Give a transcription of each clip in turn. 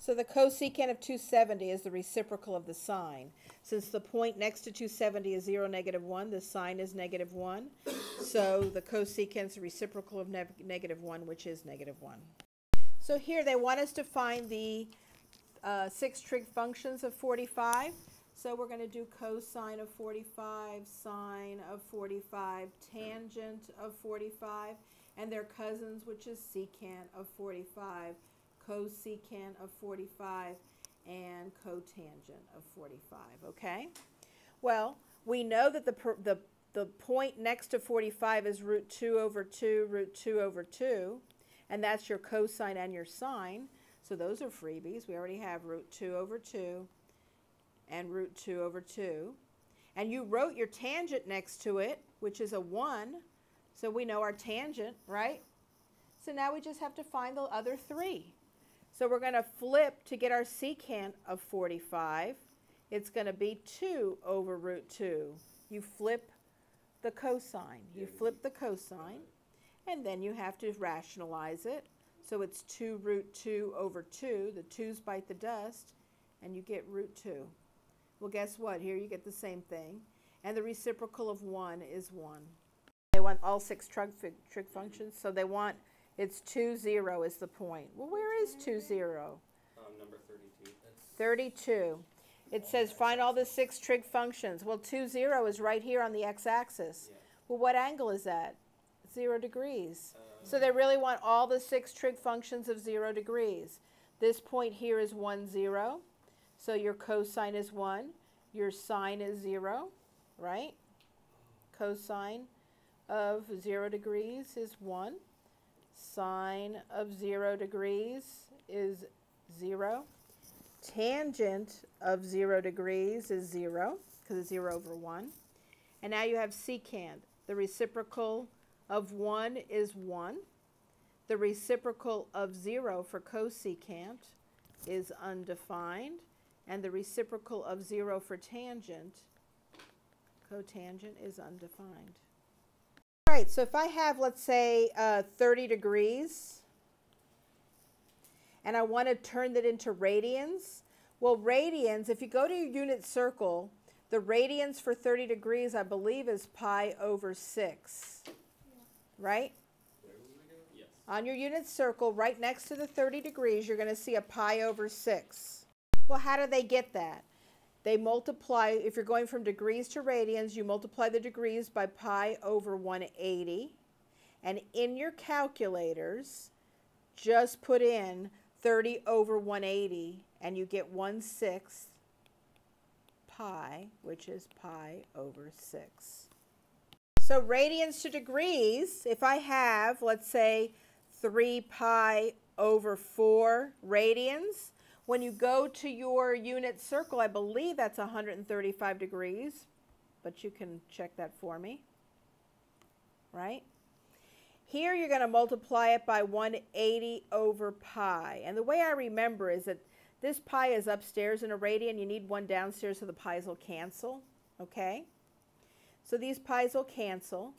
So the cosecant of 270 is the reciprocal of the sine. Since the point next to 270 is 0, -1, the sine is -1. So the cosecant is the reciprocal of -1, which is -1. So here they want us to find the 6 trig functions of 45. So we're going to do cosine of 45, sine of 45, tangent of 45, and their cousins, which is secant of 45, cosecant of 45, and cotangent of 45, okay? Well, we know that the point next to 45 is root 2 over 2, root 2 over 2, and that's your cosine and your sine. So those are freebies. We already have root 2 over 2 and root 2 over 2. And you wrote your tangent next to it, which is a 1. So we know our tangent, right? So now we just have to find the other 3. So we're going to flip to get our secant of 45. It's going to be 2 over root 2. You flip the cosine. You flip the cosine, and then you have to rationalize it. So it's 2 root 2 over 2. The 2's bite the dust, and you get root 2. Well, guess what? Here you get the same thing. And the reciprocal of 1 is 1. They want all 6 trig functions, so they want... It's 2, 0 is the point. Well, where is 2, 0? Number 32. 32. It says find all the 6 trig functions. Well, 2, 0 is right here on the x-axis. Yeah. Well, what angle is that? 0 degrees. So they really want all the 6 trig functions of 0 degrees. This point here is 1, 0. So your cosine is 1. Your sine is 0, right? Cosine of 0 degrees is 1. Sine of 0 degrees is 0. Tangent of 0 degrees is 0, because it's 0 over 1. And now you have secant. The reciprocal of 1 is 1. The reciprocal of 0 for cosecant is undefined. And the reciprocal of 0 for tangent, cotangent, is undefined. All right, so if I have, let's say, 30 degrees, and I want to turn that into radians, well, radians, if you go to your unit circle, the radians for 30 degrees, I believe, is pi over 6, right? Yes. On your unit circle, right next to the 30 degrees, you're going to see a pi over 6. Well, how do they get that? They multiply, if you're going from degrees to radians, you multiply the degrees by pi over 180. And in your calculators, just put in 30 over 180, and you get 1/6 pi, which is pi over 6. So radians to degrees, if I have, let's say, 3 pi over 4 radians, when you go to your unit circle, I believe that's 135 degrees, but you can check that for me, right? Here you're going to multiply it by 180 over pi. And the way I remember is that this pi is upstairs in a radian. You need one downstairs so the pi's will cancel, okay? So these pi's will cancel,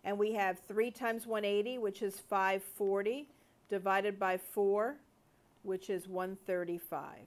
and we have 3 times 180, which is 540, divided by 4, which is 135.